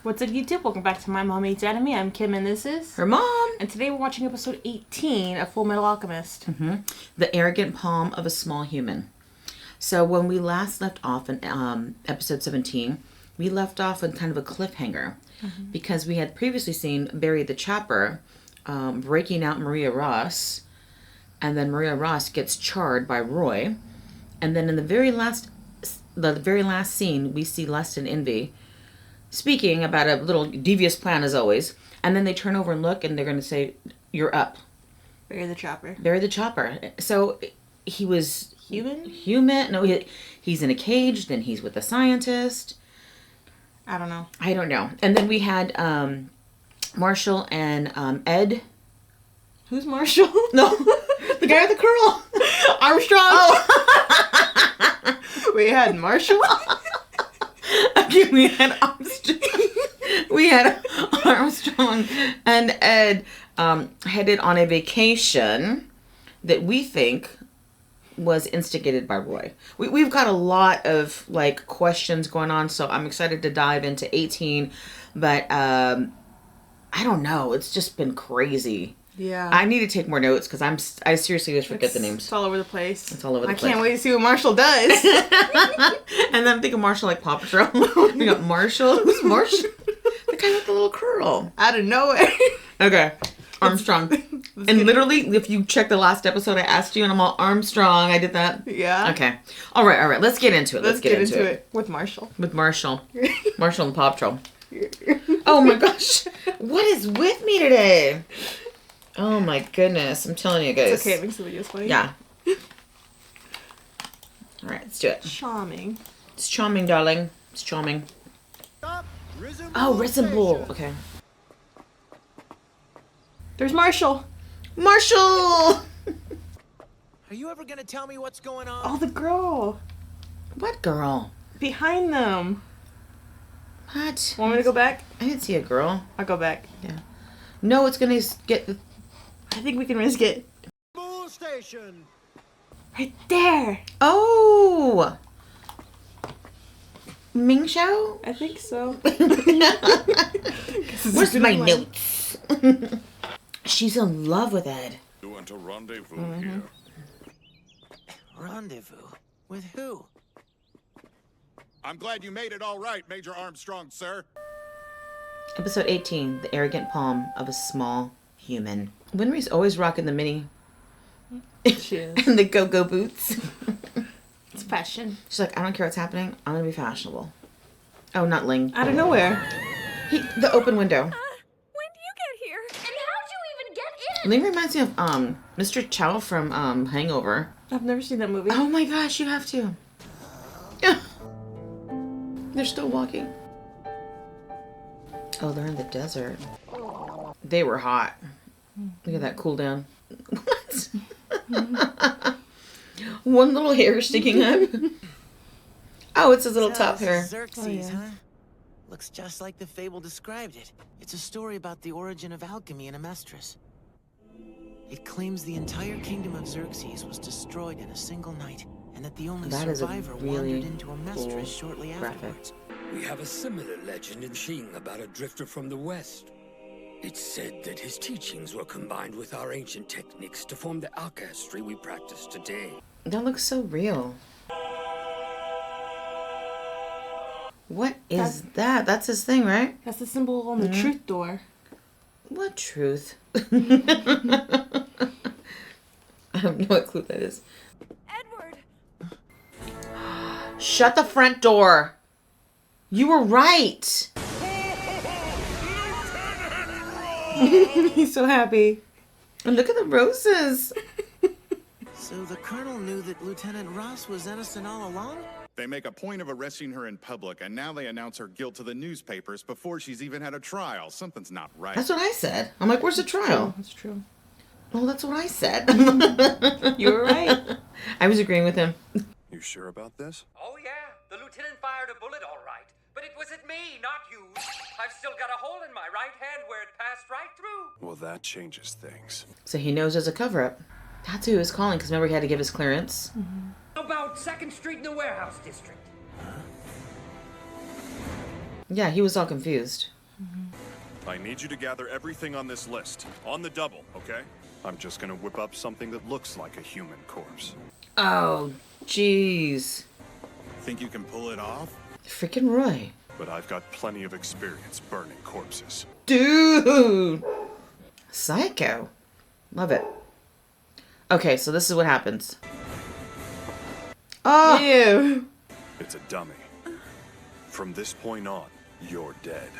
What's up, YouTube? Welcome back to MyMomHatesAnime. I'm Kim and this is... her mom! And today we're watching episode 18 of Fullmetal Alchemist. Mm-hmm. The Arrogant Palm of a Small Human. So when we last left off in episode 17, we left off with kind of a cliffhanger. Mm-hmm. Because we had previously seen Barry the Chopper breaking out Maria Ross. And then Maria Ross gets charred by Roy. And then in the very last scene, we see Lust and Envy speaking about a little devious plan as always, and then they turn over and look and they're going to say, "You're up." Barry the Chopper. Barry the Chopper. So he was human? No, he's in a cage, then he's with a scientist. I don't know. And then we had Marshall and Ed. Who's Marshall? No, the guy with the curl. Armstrong. Oh. We had Marshall. Okay, we had Armstrong and Ed headed on a vacation that we think was instigated by Roy. We've got a lot of questions going on, so I'm excited to dive into 18, but I don't know. It's just been crazy. Yeah. I need to take more notes because I seriously just forget the names. It's all over the place. It's all over the place. I can't wait to see what Marshall does. And then I'm thinking Marshall like Paw Patrol. We got Marshall. Who's Marshall? The guy with the little curl. Out of nowhere. Okay. Armstrong. And literally, if you check the last episode, I asked you and I'm all Armstrong. I did that. Yeah. Okay. All right. Let's get into it. Let's get into it. With Marshall. Marshall and Paw Patrol. Oh my gosh. What is with me today? Oh my goodness. I'm telling you guys. It's okay. It makes the videos funny. Yeah. All right. Let's do it. Charming. It's charming, darling. It's charming. Risen Bull. Okay. There's Marshall. Marshall! Are you ever gonna tell me what's going on? Oh, the girl. What girl? Behind them. What? Want me to go back? I didn't see a girl. I'll go back. Yeah. No, it's gonna get the... I think we can risk it. Bull Station. Right there. Oh! Ming Show? I think so. Where's my notes? She's in love with Ed. You want a rendezvous here? Rendezvous? With who? I'm glad you made it all right, Major Armstrong, sir. Episode 18, The Arrogant Palm of a Small Human. Winry's always rocking the mini. She is. And the go-go boots. It's fashion. She's like, I don't care what's happening. I'm gonna be fashionable. Oh, not Ling. Out of nowhere. The open window. When do you get here? And how'd you even get in? Ling reminds me of Mr. Chow from Hangover. I've never seen that movie. Oh my gosh, you have to. Yeah. They're still walking. Oh, they're in the desert. They were hot. Look at that cool down. What? One little hair sticking up. Oh, it's his little top hair. Xerxes, huh? Looks just like the fable described it. It's a story about the origin of alchemy in Amestris. It claims the entire kingdom of Xerxes was destroyed in a single night, and that the only survivor wandered into Amestris shortly afterwards. We have a similar legend in Xing about a drifter from the west. It's said that his teachings were combined with our ancient techniques to form the alchemy we practice today. That looks so real. What is that? That's his thing, right? That's the symbol on the truth door. What truth? I have no clue what that is. Edward! Shut the front door. You were right. He's so happy. And look at the roses. So the colonel knew that Lieutenant Ross was innocent all along? They make a point of arresting her in public, and now they announce her guilt to the newspapers before she's even had a trial. Something's not right. That's what I said. I'm like, where's the trial? That's true. Well, that's what I said. You were right. I was agreeing with him. You sure about this? Oh yeah, the lieutenant fired a bullet all right. But it was at me, not you. I've still got a hole in my right hand where it passed right through. Well, that changes things. So he knows there's a cover-up. That's who he was calling, because remember he had to give his clearance. Mm-hmm. About 2nd Street in the warehouse district. Yeah, he was all confused. I need you to gather everything on this list. On the double, okay? I'm just gonna whip up something that looks like a human corpse. Oh, jeez. Think you can pull it off? Freaking Roy. But I've got plenty of experience burning corpses. Dude! Psycho. Love it. Okay, so this is what happens. Oh! Ew. It's a dummy. From this point on, you're dead.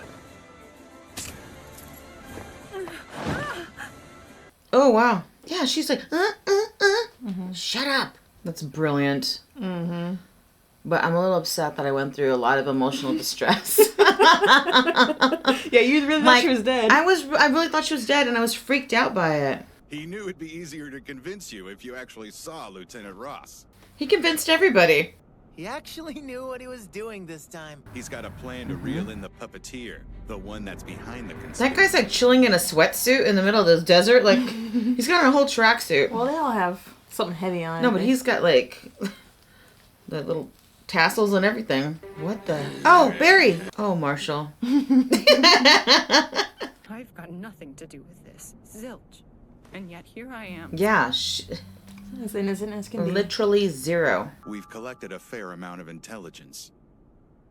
Oh, wow. Yeah, she's like, Shut up. That's brilliant. Mm-hmm. But I'm a little upset that I went through a lot of emotional distress. Yeah, you really thought she was dead. I really thought she was dead, and I was freaked out by it. He knew it'd be easier to convince you if you actually saw Lieutenant Ross. He convinced everybody. He actually knew what he was doing this time. He's got a plan to reel in the puppeteer, the one that's behind the conspiracy. That guy's like chilling in a sweatsuit in the middle of this desert. Like, he's got on a whole tracksuit. Well, they all have something heavy on. No, but he's got like the little tassels and everything. What the? Oh, Barry. Oh, Marshall. I've got nothing to do with this. Zilch. And yet here I am. Yeah. As innocent as can be. Literally zero. We've collected a fair amount of intelligence.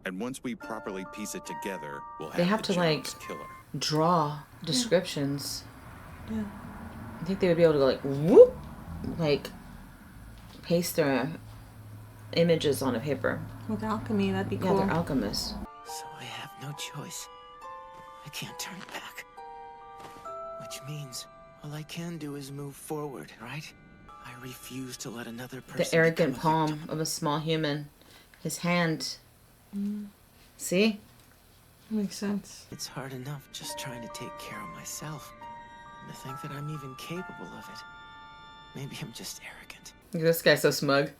And once we properly piece it together, we'll have They have the to, like, Jones killer. Draw descriptions. Yeah. I think they would be able to go like, whoop, like, paste their images on a paper. With alchemy, that'd be cool. Yeah, they're alchemists. So I have no choice. I can't turn back. Which means all I can do is move forward, right? I refuse to let another person. The arrogant become a palm victim. of a small human. His hand. See? Makes sense. It's hard enough just trying to take care of myself. And to think that I'm even capable of it. Maybe I'm just arrogant. Look at this guy so smug.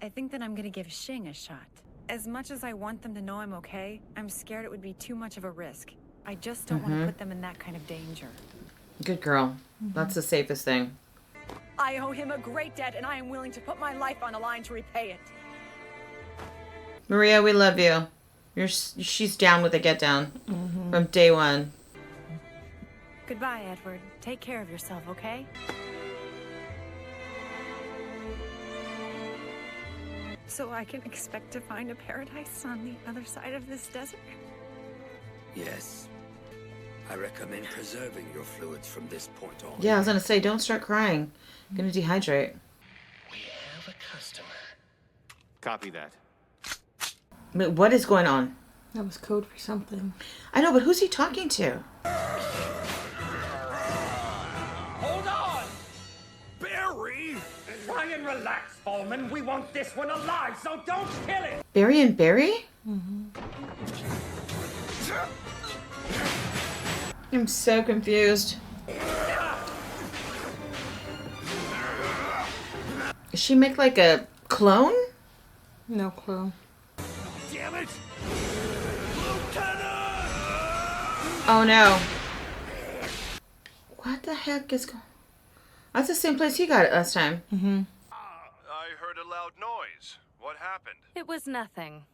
I think that I'm gonna give Xing a shot. As much as I want them to know I'm okay, I'm scared it would be too much of a risk. I just don't want to put them in that kind of danger. Good girl. That's the safest thing. I owe him a great debt, and I am willing to put my life on the line to repay it. Maria, we love you. She's down with the get down from day one. Goodbye, Edward. Take care of yourself, okay? So I can expect to find a paradise on the other side of this desert? Yes. I recommend preserving your fluids from this point on. Yeah, I was gonna say, don't start crying. You're gonna dehydrate. We have a customer. Copy that. Wait, what is going on? That was code for something. I know, but who's he talking to? Hold on! Barry! Try and relax, Bowman. We want this one alive, so don't kill it! Barry and Barry? I'm so confused. Does she make like a clone? No clue. Damn it! Oh no. What the heck is going on? That's the same place he got it last time. I heard a loud noise. What happened? It was nothing.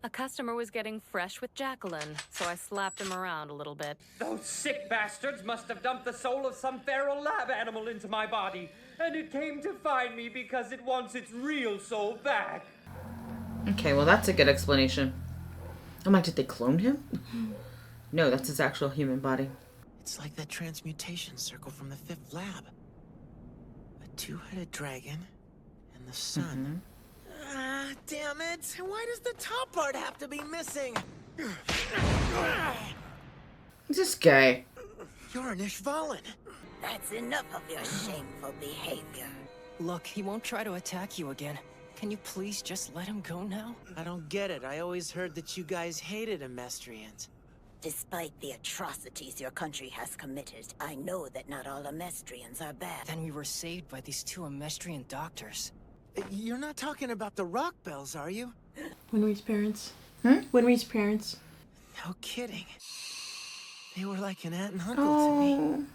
A customer was getting fresh with Jacqueline, so I slapped him around a little bit. Those sick bastards must have dumped the soul of some feral lab animal into my body, and it came to find me because it wants its real soul back. Okay, well that's a good explanation. I'm like, did they clone him? No, that's his actual human body. It's like that transmutation circle from the 5th lab. A two-headed dragon and the sun. Ah, damn it! Why does the top part have to be missing? Who's this guy? You're an Ishvalan. That's enough of your shameful behavior. Look, he won't try to attack you again. Can you please just let him go now? I don't get it. I always heard that you guys hated Amestrians. Despite the atrocities your country has committed, I know that not all Amestrians are bad. Then we were saved by these 2 Amestrian doctors. You're not talking about the rock bells, are you? Winry's parents. Winry's parents. No kidding. They were like an aunt and uncle to me.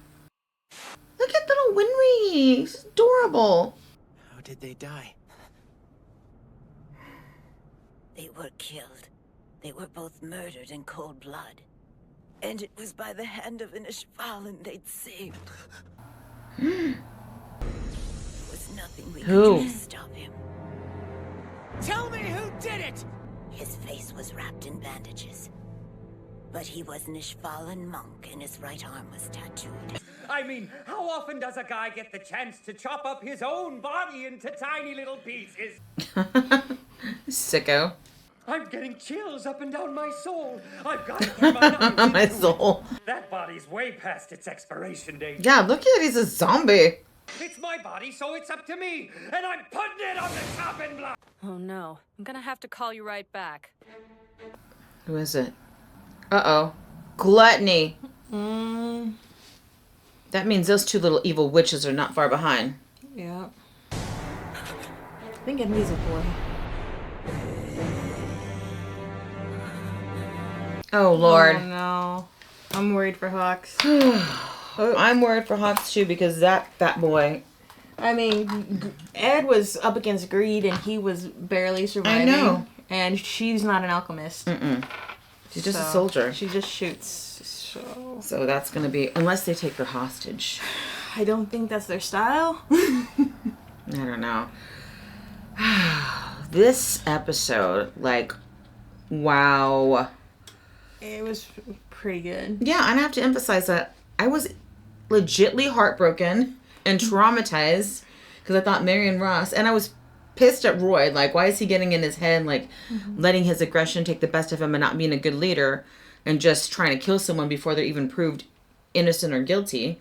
Look at little Winry. He's adorable. How did they die? They were killed. They were both murdered in cold blood. And it was by the hand of an Ishvalan they'd saved. There was nothing we could do to stop him. Tell me who did it! His face was wrapped in bandages. But he was an Ishvalan monk and his right arm was tattooed. I mean, how often does a guy get the chance to chop up his own body into tiny little pieces? Sicko. I'm getting chills up and down my soul. I've got to get my knife into My soul. it. That body's way past its expiration date. Yeah, look at it. He's a zombie. It's my body, so it's up to me. And I'm putting it on the chopping block. Oh no. I'm gonna have to call you right back. Who is it? Uh-oh. Gluttony. That means those two little evil witches are not far behind. Yeah. I think it needs a boy. Oh, Lord. Oh, no. I'm worried for Hawks. I'm worried for Hawks, too, because that boy... I mean, Ed was up against Greed, and he was barely surviving. I know. And she's not an alchemist. She's just a soldier. She just shoots. So that's going to be... Unless they take her hostage. I don't think that's their style. I don't know. This episode, like, wow. It was pretty good. Yeah, and I have to emphasize that I was legitly heartbroken and traumatized because I thought Marion Ross, and I was pissed at Roy. Like, why is he getting in his head, like, letting his aggression take the best of him and not being a good leader and just trying to kill someone before they're even proved innocent or guilty?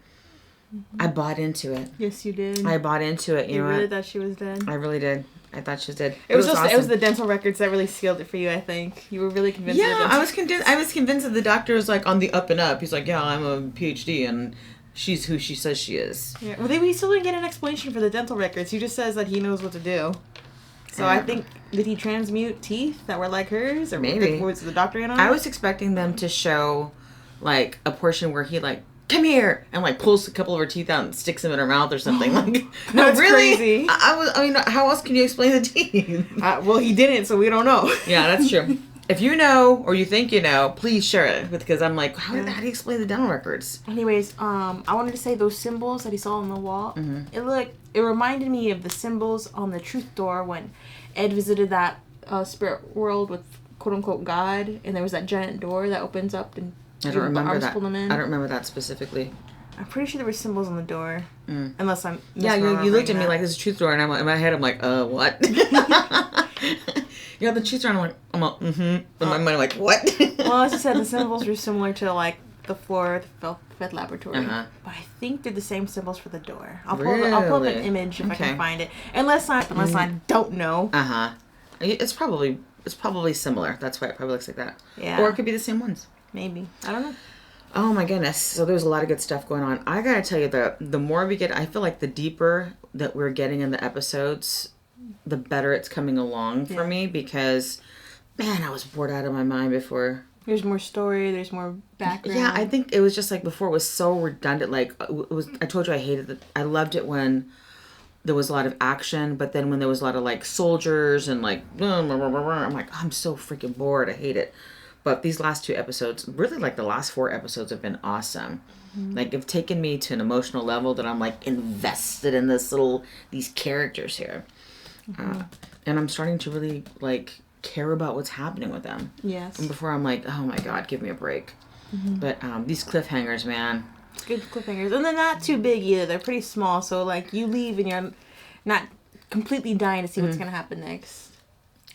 I bought into it. Yes, you did. I bought into it. You know really what? thought she was dead. I really did. I thought she was dead. It was awesome. It was the dental records that really sealed it for you. I think you were really convinced. Yeah, I was convinced that the doctor was like on the up and up. He's like, yeah, I'm a PhD, and she's who she says she is. Yeah. Well, we still didn't get an explanation for the dental records. He just says that he knows what to do. So I think, did he transmute teeth that were like hers, or maybe was the doctor in on I it? was expecting them to show like a portion where he like, come here, and like pulls a couple of her teeth out and sticks them in her mouth or something. Like, no, That's really? crazy. I mean, how else can you explain the teeth? Well, he didn't, so we don't know. Yeah, that's true. If you know or you think you know, please share it because I'm like, how do you explain the dental records? Anyways, I wanted to say those symbols that he saw on the wall. It reminded me of the symbols on the truth door when Ed visited that spirit world with quote unquote God, and there was that giant door that opens up and I don't remember that. pull them in. I don't remember that specifically. I'm pretty sure there were symbols on the door. Unless I'm Yeah, you looked at me like this is a truth door, and I'm like, in my head I'm like, what? You know, the truth door, I'm like, in my mind I'm like, what? Well, as I said, the symbols were similar to like the floor of the Fifth Laboratory, but I think they're the same symbols for the door. I'll pull up an image if I can find it. Unless I don't know. It's probably similar. That's why it probably looks like that. Yeah. Or it could be the same ones. Maybe. I don't know. Oh my goodness. So there's a lot of good stuff going on. I gotta tell you that the more we get, I feel like the deeper that we're getting in the episodes, the better it's coming along for me because, man, I was bored out of my mind before. There's more story. There's more background. Yeah, I think it was just like before it was so redundant. Like it was, I told you I hated it. I loved it when there was a lot of action, but then when there was a lot of like soldiers and like, I'm like, I'm so freaking bored. I hate it. But these last two episodes, really like the last 4 episodes have been awesome. Like have taken me to an emotional level that I'm like invested in these characters here. And I'm starting to really like care about what's happening with them. Yes. And before I'm like, oh my God, give me a break. But these cliffhangers, man. Good cliffhangers. And they're not too big either. They're pretty small. So like you leave and you're not completely dying to see what's going to happen next.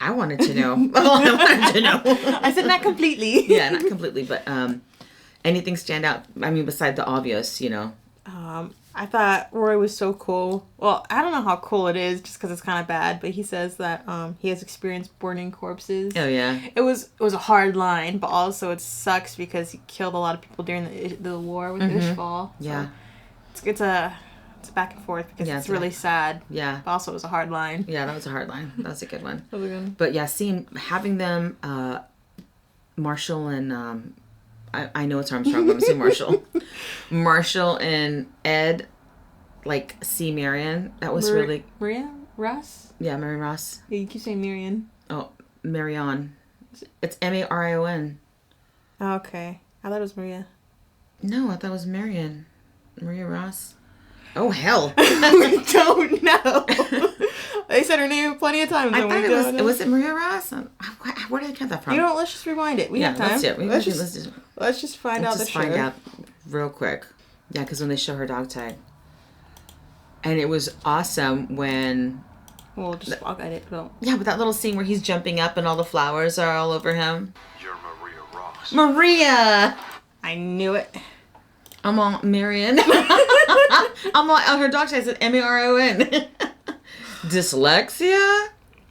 I wanted to know. I wanted to know. I said not completely. Yeah, not completely. But anything stand out? I mean, beside the obvious, you know. I thought Roy was so cool. Well, I don't know how cool it is just because it's kind of bad, but he says that he has experienced burning corpses. Oh, yeah. It was a hard line, but also it sucks because he killed a lot of people during the war with Ishval. Yeah. So it's a back and forth because it's really sad. Yeah. But also it was a hard line. Yeah, that was a hard line. That was a good one. That was a good one. But yeah, having them, Marshall and, I know it's Armstrong, but I'm going to say Marshall. Marshall and Ed, like, see Marion. That was really... Maria? Ross? Yeah, Marion Ross. Yeah, you keep saying Marion. Oh, Marion. It's Marion. Okay. I thought it was Maria. No, I thought it was Marion. Maria Ross. Oh, hell. We don't know. They said her name plenty of times. I thought was it Maria Ross? Where did I get that from? You know what? Let's just rewind it. We have time. Let's just find out the truth. Find out real quick. Yeah, because when they show her dog tag. And it was awesome when... We'll just walk at it. Well. Yeah, but that little scene where he's jumping up and all the flowers are all over him. You're Maria Ross. Maria! I knew it. I'm on Marion. I'm on her dog tag said Maron. Dyslexia?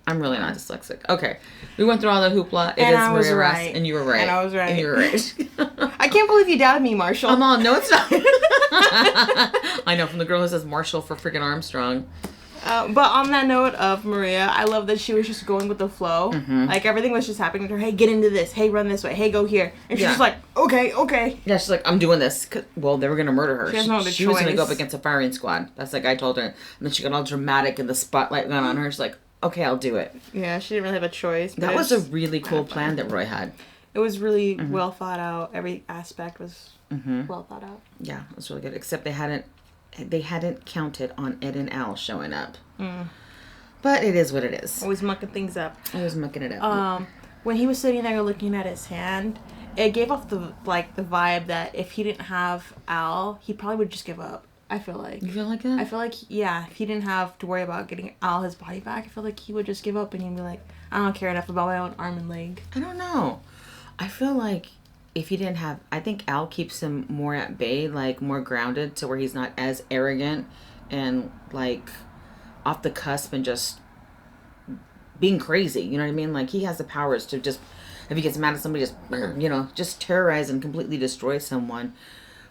I'm really not dyslexic. Okay. We went through all the hoopla. It and is I was Maria right. Ross, and you were right. And I was right. And you were right. I can't believe you doubted me, Marshall. I'm on. No, it's not. I know, from the girl who says Marshall for freaking Armstrong. But on that note of Maria, I love that she was just going with the flow. Mm-hmm. Like, everything was just happening to her. Hey, get into this. Hey, run this way. Hey, go here. And she's just like, okay. Yeah, she's like, I'm doing this. Well, they were going to murder her. She has no other She was going to go up against a firing squad. That's like I told her. And then she got all dramatic and the spotlight went on her. She's like, okay, I'll do it. Yeah, she didn't really have a choice. That was a really cool plan that Roy had. It was really well thought out. Every aspect was well thought out. Yeah, it was really good. Except they hadn't counted on Ed and Al showing up. But it is what it is. Always mucking things up. Always mucking it up. When he was sitting there looking at his hand, it gave off the vibe that if he didn't have Al, he probably would just give up. I feel like. You feel like that? I feel like, yeah, if he didn't have to worry about getting Al his body back, I feel like he would just give up and he'd be like, I don't care enough about my own arm and leg. I don't know. I feel like if he didn't have... I think Al keeps him more at bay, like, more grounded to where he's not as arrogant and, like, off the cusp and just being crazy. You know what I mean? Like, he has the powers to just... If he gets mad at somebody, just, just terrorize and completely destroy someone.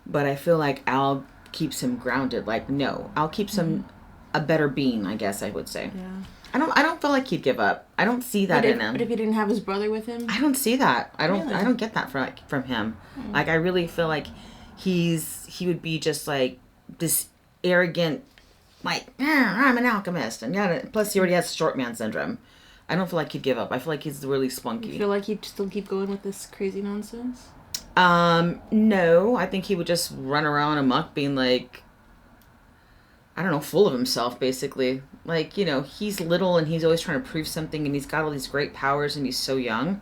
But I feel like Al keeps him grounded. Like, no. Al keeps him a better being, I guess I would say. Yeah. I don't feel like he'd give up. I don't see that in him. But if he didn't have his brother with him? I don't see that. I don't Really? get that from him. Like, I really feel like he would be just like this arrogant, like, I'm an alchemist, and plus he already has short man syndrome. I don't feel like he'd give up. I feel like he's really spunky. You feel like he'd still keep going with this crazy nonsense? No. I think he would just run around amok being like, I don't know, full of himself, basically. Like, he's little and he's always trying to prove something and he's got all these great powers and he's so young.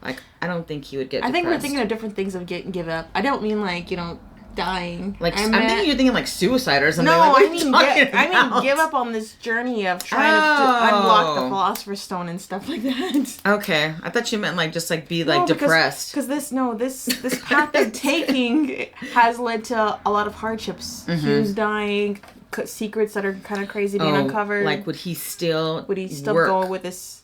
Like, I don't think he would get depressed. I think we're thinking of different things of give up. I don't mean like, dying. Like, I'm thinking you're thinking like suicide or something. No, like, I mean give up on this journey of trying to unlock the Philosopher's Stone and stuff like that. Okay. I thought you meant like just like be like depressed. Because this path they're taking has led to a lot of hardships. Hugh's dying, secrets that are kind of crazy being uncovered. Like, would he still work? Go with this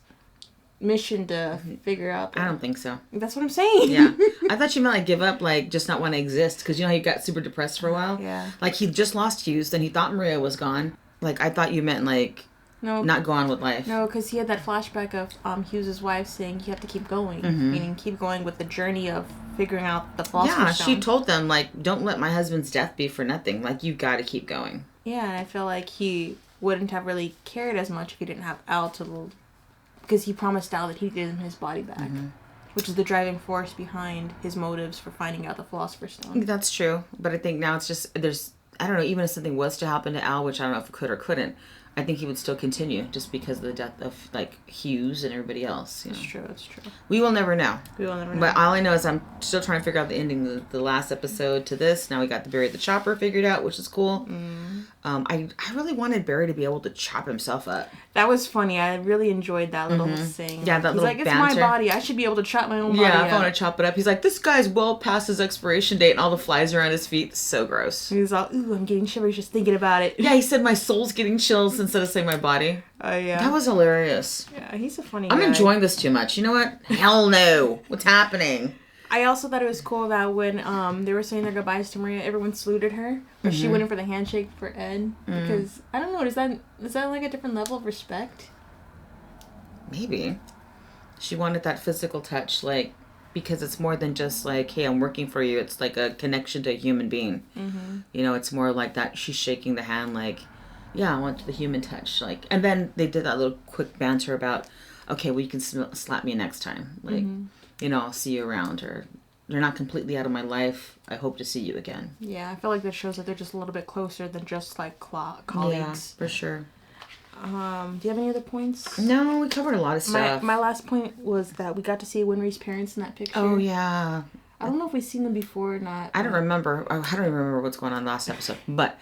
mission to figure out? I don't think so. That's what I'm saying. Yeah. I thought you meant like give up, like just not want to exist. Because he got super depressed for a while. Yeah. Like he just lost Hughes, then he thought Maria was gone. Like I thought you meant like not go on with life. No, because he had that flashback of Hughes' wife saying you have to keep going. Meaning keep going with the journey of figuring out the Philosopher's Stone. Yeah, she told them like don't let my husband's death be for nothing. Like you got to keep going. Yeah, and I feel like he wouldn't have really cared as much if he didn't have Al because he promised Al that he'd give him his body back, which is the driving force behind his motives for finding out the Philosopher's Stone. That's true, but I think now it's just I don't know, even if something was to happen to Al, which I don't know if it could or couldn't, I think he would still continue just because of the death of like Hughes and everybody else. That's true. We will never know. But all I know is I'm still trying to figure out the ending of the last episode to this. Now we got the Barry the Chopper figured out, which is cool. I really wanted Barry to be able to chop himself up. That was funny. I really enjoyed that little thing. Yeah, that He's little like, it's banter. my body. I should be able to chop my own body Yeah, up. if I want to chop it up. He's like, this guy's well past his expiration date and all the flies are on his feet. So gross. He's all, ooh, I'm getting shivers just thinking about it. Yeah, he said my soul's getting chills instead of saying my body. Oh, yeah. That was hilarious. Yeah, he's a funny guy. I'm enjoying this too much. You know what? Hell no. What's happening? I also thought it was cool that when they were saying their goodbyes to Maria, everyone saluted her, but she went in for the handshake for Ed because I don't know. Is that like a different level of respect? Maybe she wanted that physical touch, like because it's more than just like, hey, I'm working for you. It's like a connection to a human being. It's more like that. She's shaking the hand, like, yeah, I want the human touch, like. And then they did that little quick banter about, okay, well, you can slap me next time, like. I'll see you around, or They're not completely out of my life. I hope to see you again. Yeah, I feel like that shows that they're just a little bit closer than just like colleagues. Yeah, for sure. Do you have any other points? No, we covered a lot of stuff. My last point was that we got to see Winry's parents in that picture. Oh, yeah. I don't know if we've seen them before or not. I don't remember. I don't even remember what's going on last episode. But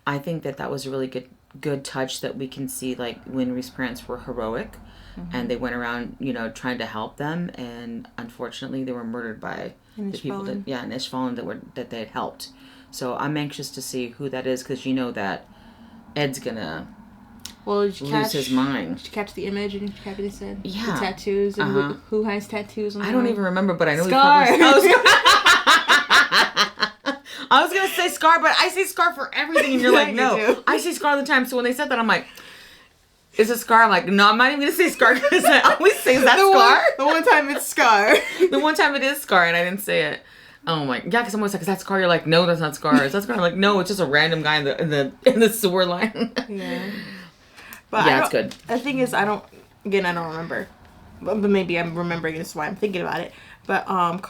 I think that was a really good touch that we can see, like, Winry's parents were heroic. Mm-hmm. And they went around, trying to help them. And unfortunately, they were murdered by the people that Ishvalan that they had helped. So I'm anxious to see who that is, because you know that Ed's going to... lose his mind. Did you catch the image and catch what they said? Yeah. The tattoos and who has tattoos on I don't even remember, but I know Scar. I was going to say Scar, but I say Scar for everything, and you're like, no. I say Scar all the time, so when they said that, I'm like, is it Scar? I'm like, no, I'm not even going to say Scar, because I always say, is that Scar? The one time it's Scar. The one time it is Scar, and I didn't say it. Oh my, yeah, because I'm always like, is that Scar? You're like, no, that's not Scar. Is that Scar? I'm like, no, it's just a random guy in the sewer line. Yeah. But yeah, it's good. The thing is, I don't remember. But maybe I'm remembering, this is why I'm thinking about it. But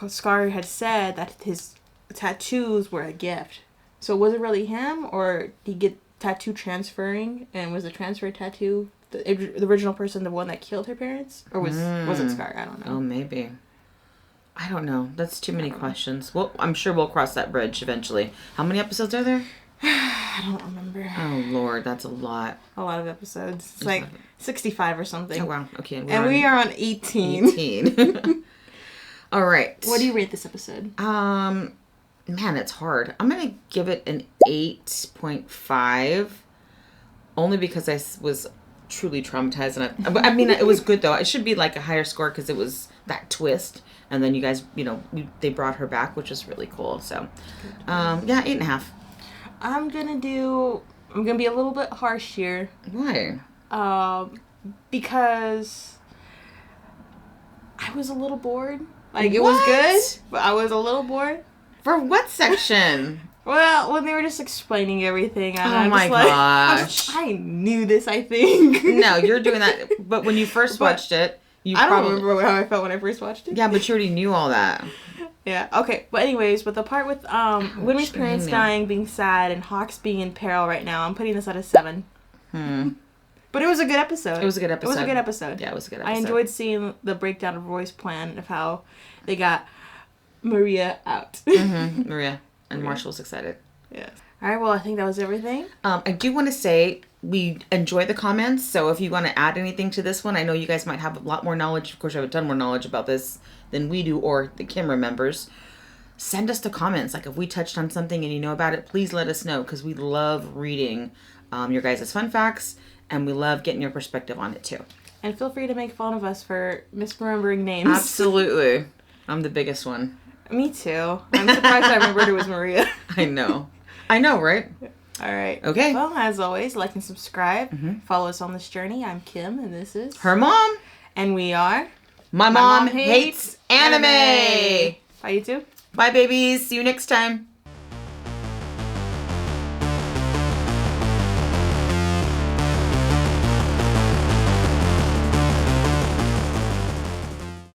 Scar had said that his tattoos were a gift. So was it really him, or did he get tattoo transferring, and was the transfer tattoo the original person the one that killed her parents? Or was it Scar? I don't know. Oh, maybe. I don't know. That's too many questions. Well, I'm sure we'll cross that bridge eventually. How many episodes are there? I don't remember. Oh, Lord. That's a lot. A lot of episodes. It's like 65 or something. Oh, wow. Okay. We are on 18. 18. All right. What do you rate this episode? Man, it's hard. I'm going to give it an 8.5. Only because I was truly traumatized. And I mean, it was good, though. It should be like a higher score because it was that twist. And then you guys, they brought her back, which was really cool. So, yeah, 8.5. I'm gonna be a little bit harsh here. Why? Because I was a little bored. Like, it was good, but I was a little bored. For what section? Well, when they were just explaining everything. And oh my gosh. I knew this, I think. No, you're doing that. But when you first watched it, I don't remember how I felt when I first watched it. Yeah, but you already knew all that. Yeah, okay. But anyways, with the part with Winry's parents dying, being sad, and Hawks being in peril right now, I'm putting this at a 7. But it was a good episode. It was a good episode. Yeah, it was a good episode. I enjoyed seeing the breakdown of Roy's plan of how they got Maria out. Maria. And Marshall was excited. Yes. All right, well, I think that was everything. I do want to say we enjoy the comments, so if you want to add anything to this one, I know you guys might have a lot more knowledge. Of course, you have a ton more knowledge about this than we do, or the camera members. Send us the comments. Like, if we touched on something and you know about it, please let us know, because we love reading your guys' fun facts, and we love getting your perspective on it, too. And feel free to make fun of us for misremembering names. Absolutely. I'm the biggest one. Me too. I'm surprised I remembered it was Maria. I know, right? All right. Okay. Well, as always, like and subscribe. Follow us on this journey. I'm Kim, and this is... her mom. And we are... My Mom Hates Anime. Bye, you two. Bye, babies. See you next time.